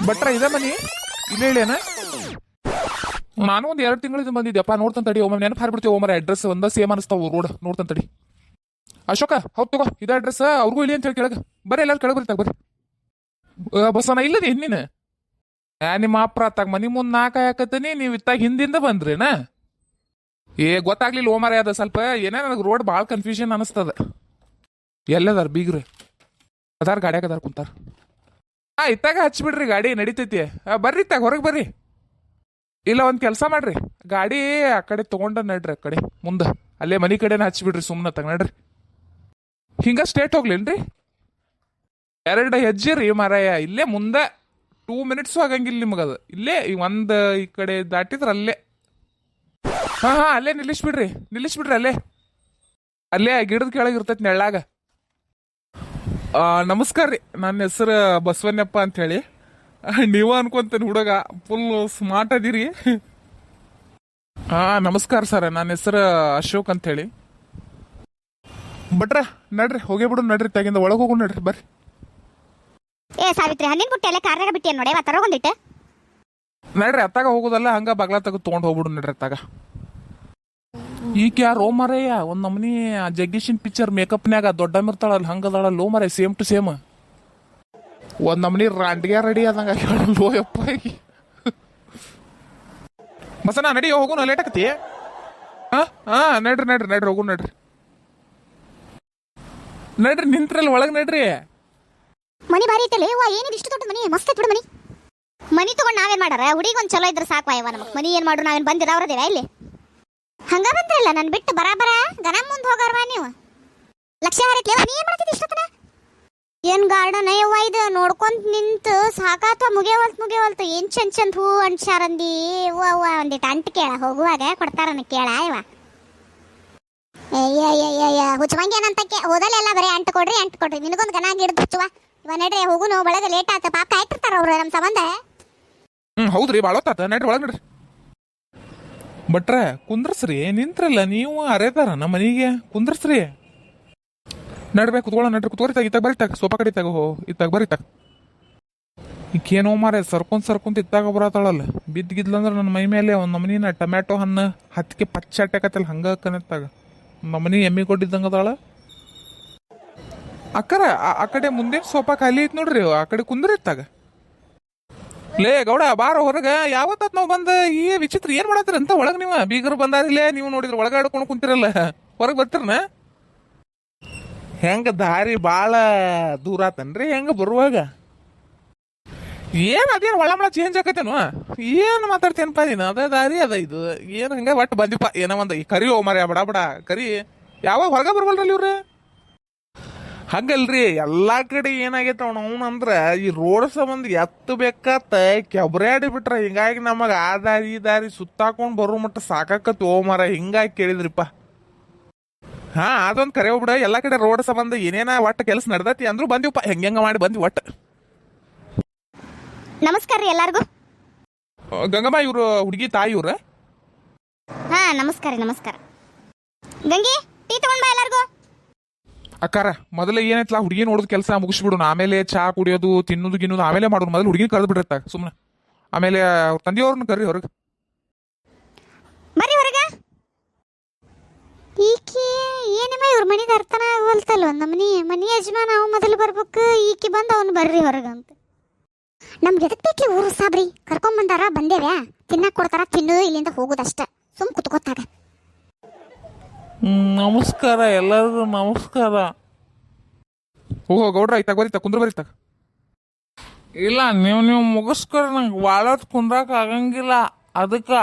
ಭಟ್ರ ಇದ ಮನಿ ಇಲ್ಲ ಹೇಳೇನ? ನಾನು ಒಂದ್ 2 ತಿಂಗಳಿಂದ ಬಂದಿದ್ದೆಪ್ಪ. ನೋಡ್ತಾನೆ ತಡಿ, ಒಮ್ಮೆ ನೆನಪು ಹಾರ್ಬಿಡ್ತೀವಿ. ಒಮ್ಮೆ ಅಡ್ರೆಸ್ ಒಂದ ಸೇಮ್ ಅನಿಸ್ತಾವ ರೋಡ್. ನೋಡ್ತಾನೆ ತಡಿ. ಅಶೋಕ ಹೌದ್ ತಗೋ, ಇದ ಅಡ್ರೆಸ್. ಅವ್ರಿಗೂ ಇಲ್ಲಿ ಅಂತ ಹೇಳಿ ಕೆಳಗ ಬರ್ರಿ, ಎಲ್ಲಾರು ಕೆಳಗೆ ಬರ್ತಾಗ ಬರ್ರಿ. ಬಸನ ಇಲ್ಲದ ಹೆಣ್ಣಿನ ನಿಮ್ಮ ಅಪ್ರ ಅತ್ತಾಗ ಮನಿ ಮುಂದ್ 4 ಹಾಕತ್ತೀನಿ, ನೀವ್ ಇತ್ತಾಗ ಹಿಂದಿಂದ ಬಂದ್ರಿನ? ಗೊತ್ತಾಗ್ಲಿಲ್ಲ ಓಮರ. ಅದ ಸ್ವಲ್ಪ ಏನೇ ನನಗೆ ರೋಡ್ ಭಾಳ ಕನ್ಫ್ಯೂಷನ್ ಅನಿಸ್ತದ. ಎಲ್ಲದಾರ ಬೀಗ್ರಿ? ಅದಾರ ಗಾಡ್ಯಾಗ ಅದಾರ ಕುಂತಾರ. ಇತ್ತಾಗ ಹಚ್ಬಿಡ್ರಿ, ಗಾಡಿ ನಡಿತೈತಿ. ಬರ್ರಿ ಇತ್ತಾಗ ಹೊರಗೆ ಬರ್ರಿ. ಇಲ್ಲ ಒಂದ್ ಕೆಲಸ ಮಾಡ್ರಿ, ಗಾಡಿ ಆ ಕಡೆ ತಗೊಂಡ ನಡ್ರಿ, ಆ ಕಡೆ ಮುಂದೆ ಅಲ್ಲೇ ಮನಿ ಕಡೆನ ಹಚ್ಬಿಡ್ರಿ. ಸುಮ್ಮನೆ ತಗ ನಡ್ರಿ, ಹಿಂಗ ಸ್ಟೇಟ್ ಹೋಗ್ಲೇನ್ರಿ? 2 ಹೆಜ್ಜೆ ರೀ ಮಾರಾಯ. ಇಲ್ಲೇ ಮುಂದೆ 2 ಮಿನಿಟ್ಸು ಆಗಂಗಿಲ್ಲ ನಿಮಗದು. ಇಲ್ಲೇ ಈ ಕಡೆ ದಾಟಿದ್ರ ಅಲ್ಲೇ. ಹಾ ಅಲ್ಲೇ ನಿಲ್ಲಿಸ್ಬಿಡ್ರಿ ಅಲ್ಲೇ ಗಿಡದ ಕೆಳಗೆ ಇರ್ತೈತಿ ನೆಳ್ಳಾಗ. ನಮಸ್ಕಾರ ರೀ, ನನ್ನ ಹೆಸರು ಬಸವಣ್ಣಪ್ಪ ಅಂತ ಹೇಳಿ. ನೀವ ಅನ್ಕೊಂತೇನೆ ಹುಡುಗ ಫುಲ್ ಸ್ಮಾರ್ಟ್ ಅದೀರಿ. ನಮಸ್ಕಾರ ಸರ್, ನನ್ನ ಹೆಸರು ಅಶೋಕ್ ಅಂತ ಹೇಳಿ. ಭಟ್ರ ನಡ್ರಿ, ಹೋಗೇ ಬಿಡು ನಡ್ರಿ, ತೆಗಿಂದ ಒಳಗೆ ಹೋಗು ನಡ್ರಿ ಬರ್ರಿ. ಸಾವಿತ್ರಿ ಹಣ್ಣಿನ ಬುಟ್ಟಿ ಎಲ್ಲ ಕಾರ್ನಾಗ ಬಿಟ್ಟಿ ನೋಡಿ, ತರೋಗೊಂದಿಟ್ಟೆ ನಡ್ರಿ. ಅತ್ತಾಗ ಹೋಗೋದಲ್ಲ, ಹಂಗ ಬಗ್ಲ ತೆಗೆದು ತೊಗೊಂಡು ಹೋಗ್ಬಿಡು ನಡ್ರಿ ಅತ್ತಾಗ. ಈಗ ಯಾರೋ ಮರಯ್ಯ ಒಂದ್ ನಮ್ನಿ ಜಗ್ಗೇಶನ್ ಪಿಕ್ಚರ್ ಮೇಕಪ್ನ್ಯಾಗ ದೊಡ್ಡಮಿರ್ತಾಳಲ್ಲ ಹಂಗದಾಳಲ್ಲ ಲೋ ಮರ, ಸೇಮ್ ಟು ಸೇಮ್. ಒಂದ್ ನಮ್ನಿ ರಾಂಡ್ಗೆ ರೆಡಿ ಆದಂಗ ಲೋ ಯಪ್ಪ. ಬಸನ ನಡಿ, ಹೋಗುನು, ಲೇಟ್ ಆಕತಿ. ನಡ್ರಿ ಹೋಗು ನಡ್ರಿ. ನಿಂತ್ರಲ್ಲ ಒಳಗ್ ನಡ್ರಿ. ಮನಿ ಬಾರಿ ಐತಲ್ಲ ಏನಿದೆ ಇಷ್ಟು ದೊಡ್ಡ ಮನಿ, ಮಸ್ತ್ ಐತ್ ಬಿಡು ಮನಿ. ಮನಿ ತಗೊಂಡ್ ನಾವೇನ್ ಮಾಡಾರ? ಹುಡುಗಿ ಒಂದ್ ಚಲೋ ಇದ್ರ ಸಾಕು ಅಯ್ಯವ ನಮಗ್. ಮನಿ ಏನ್ ಮಾಡ್ರು, ನಾವೇನ್ ಬಂದಿರ ಅವ್ರದೇವ ಇಲ್ಲಿ? ಹಂಗ ಬಂದ್ರಲ್ಲ ನನ್ ಬಿಟ್ಟು ಬರಾಬರ ಗನ ಮುಂದ್ ಹೋಗಾರವಾ ನೀವು? ಲಕ್ಷ ಹಾರೈತ್ಲೇವ, ನೀ ಏನ್ ಮಾಡ್ತಿದ್ದಿ ಇಷ್ಟೊತ್ತನ? ಏನ್ ಗಾರ್ಡನ್ ಅಯ್ಯವ್ವ ಇದು, ನೋಡ್ಕೊಂತ ನಿಂತು ಸಾಕಾತ್ವ. ಮುಗಿಯವಲ್ತು ಏನ್ ಚಂದ್ ಹೂ ಅಂಟ್ಸಾರಂದಿ. ಅವ್ವ ಒಂದಿಟ್ಟು ಅಂಟ್ ಕೇಳ, ಹೋಗುವಾಗ ಕೊಡ್ತಾರನ್ನ ಕೇಳ ಇವ. ಹುಚ್ಚವಂಗೆ ಏನಂತಕ್ಕೆ ಹೋದಲ್ಲೆಲ್ಲ ಬರೀ ಅಂಟ್ ಕೊಡ್ರಿ ನಿನಗೊಂದು ಗನ ಗಿಡದ ಹುಚ್ಚುವ. ಇವ ನಡ್ರಿ ಹೋಗುನು, ಒಳಗೆ ಲೇಟ್ ಆತ. ಪಾಪ ಕಾಯ್ತಿರ್ತಾರ ಅವ್ರು ನಮ್ ಸಂಬಂಧ. ಹೌದ್ರಿ, ಬಾಳ ಹೊತ್ತಾತ. ನಡ್ರಿ ಒಳಗ್ ನಡ್ರಿ. ಭಟ್ರ ಕುಂದ್ರಸ್ರಿ, ನಿಂತ್ರಲ್ಲ ನೀವು ಅರೇತಾರ ನಮ್ಮ ಮನಿಗೆ. ಕುಂದ್ರಸ್ರಿ, ನಡ್ಬೇಕು ಕುತ್ಕೊಳ್ಳ. ಕುತ್ಕೋರಿ ತಾಗ, ಇತ್ತಾಗ ಬರೀತಾಗ ಸೋಫಾ ಕಡೆ ಇತ್ತಾಗ. ಇತ್ತಾಗ ಬರೀತಾಗ. ಈಕೇನೋ ಮಾರ ಸರ್ಕೊಂತ ಇತ್ತಾಗ ಬರತಾಳಲ್ಲ. ಬಿದ್ದಿದ್ಲಂದ್ರ ನನ್ನ ಮೈ ಮೇಲೆ ಒಂದ್ ನಮನಿನ ಟೊಮ್ಯಾಟೊ ಹಣ್ಣು ಹತ್ತಿಗೆ ಪಚ್ಚಾಟಕತ್ತಲ್ಲ ಹಂಗ ಕನೆತ್ತಾಗ ನಮ್ಮನಿ ಎಮ್ಮಿ ಕೊಟ್ಟಿದ್ದಂಗ ಅದಾಳ. ಅಕ್ಕರ ಆ ಕಡೆ ಮುಂದೆ ಸೋಫಾ ಖಾಲಿ ಐತ್ ನೋಡ್ರಿ, ಆ ಕಡೆ ಕುಂದ್ರ ಇತ್ತಾಗ. ಲೇ ಗೌಡ ಬಾರ ಹೊರಗ. ಯಾವತ್ತ ನಾವ್ ಬಂದ ಈ ವಿಚಿತ್ರ ಏನ್ ಮಾಡತ್ತೀರ ಅಂತ ಒಳಗ? ನೀವು ಬೀಗರು ಬಂದಾರಿಲ್ಲೇ, ನೀವು ನೋಡಿದ್ರ ಒಳಗ ಆಡ್ಕೊಂಡು ಕುಂತಿರಲ್ಲ, ಹೊರಗೆ ಬರ್ತಿರನ? ಹೆಂಗ ದಾರಿ ಬಾಳ ದೂರ ಆತನ್ರಿ ಹೆಂಗ ಬರುವಾಗ? ಏನ್ ಅದೇನು ಒಳ ಚೇಂಜ್ ಆಕತ್ತೇನು? ಏನ್ ಮಾತಾಡ್ತೇನಪ್ಪ ನೀನು? ಅದ ದಾರಿ ಅದ ಇದು. ಏನ್ ಹಂಗ ಒಟ್ಟು ಬಂದಿಪ್ಪ ಏನೋ ಒಂದ ಕರಿ ಓ ಮರ ಬಡ ಕರಿ. ಯಾವಾಗ ಹೊರಗ ಬರ್ಬಲ್ರಲ್ಲಿ ಇವ್ರಿ? ಹಂಗಲ್ರಿ, ಎಲ್ಲಾ ಕಡೆ ಏನಾಗೈತೆ ಅವನಂದ್ರ ಈ ರೋಡ್ ಸಂಬಂಧ ಎತ್ತು ಬೇಕತ್ತ ಕೆಬ್ರಾಡಿ ಬಿಟ್ರ. ಹಿಂಗಾಗಿ ನಮಗ ಆ ದಾರಿ ಈ ದಾರಿ ಸುತ್ತಾಕೊಂಡ್ ಬರೋ ಮಟ್ಟ ಸಾಕಾಕತ್ ಓ ಮರ. ಹಿಂಗಾಗಿ ಕೇಳಿದ್ರಿಪ್ಪ. ಅದೊಂದ್ ಕರೆ ಹೋಗ್ಬಿಡ. ಎಲ್ಲಾ ಕಡೆ ರೋಡ್ ಸಂಬಂಧ ಏನೇನ ಒಟ್ಟ ಕೆಲಸ ನಡ್ದತಿ ಅಂದ್ರು ಬಂದಿವಪ್ಪ. ಹೆಂಗ ಮಾಡಿ ಬಂದ್ವಿ ಒಟ್ಟ. ನಮಸ್ಕಾರ ರೀ ಎಲ್ಲಾರ್ಗು. ಗಂಗಮ್ಮ ಇವ್ರು ಹುಡುಗಿ ತಾಯಿ ಇವ್ರ? ನಮಸ್ಕಾರ. ಗಂಗಿ ಟೀ ತಗೊಂಡ್ ಬಾ ಎಲ್ಲಾರ್ಗು. ಅಕ್ಕಾರ ಮೊದಲ ಏನೈತ್ಲಾ ಹುಡುಗಿ ನೋಡೋದು ಕೆಲಸ ಮುಗಿಸ್ಬಿಡು. ಆಮೇಲೆ ಚಾ ಕುಡಿಯೋದು ತಿನ್ನೋದು ಗಿನ್ನೋದು ಆಮೇಲೆ ಮಾಡೋದು. ಮೊದಲು ಹುಡುಗಿನ ಕರೆದು ಬಿಡಿರ್ತಾಗ ಸುಮ್ಮನೆ. ಆಮೇಲೆ ಅವ್ರ ತಂದೆಯವ್ರನ್ನ ಕರ್ರಿ ಹೊರಗೆ. ಬರ್ರಿ ಹೊರಗ. ಈಕಿ ಏನಮ್ಮ ಇವ್ರ ಮನಿದ ಅರ್ಥನ ಆಗವಲ್ತಲ್ಲ. ಮನಿ ಯಜಮಾನ ನಾವು ಮೊದಲು ಬರ್ಬೇಕು, ಈಕಿ ಬಂದು ಅವ್ನು ಬರ್ರಿ ಹೊರಗಂತ. ನಮ್ಗೆ ಎದಕ್ ಬೇಕಿ ಊರು ಸಾಬ್ರಿ? ಕರ್ಕೊಂಬಂದಾರ, ಬಂದೇವ್ಯಾ, ತಿನ್ನಕ್ ಕೊಡ್ತಾರ, ತಿನ್ನೋದು ಇಲ್ಲಿಂದ ಹೋಗೋದಷ್ಟ. ಸುಮ್ ಕುತ್ಕೋತಾಗ. ನಮಸ್ಕಾರ ಎಲ್ಲರಿಗೂ ನಮಸ್ಕಾರ. ಓಹೋ ಗೌಡ್ರ ಇತ್ತಾಗ ಬರೀತಾ ಕುಂದ್ರ ಬರೀತಾಗ. ಇಲ್ಲ ನೀವು ಮುಗಿಸ್ಕರ, ನಂಗೆ ಭಾಳ ಕುಂದ್ರಾಕ ಆಗಂಗಿಲ್ಲ ಅದಕ್ಕೆ.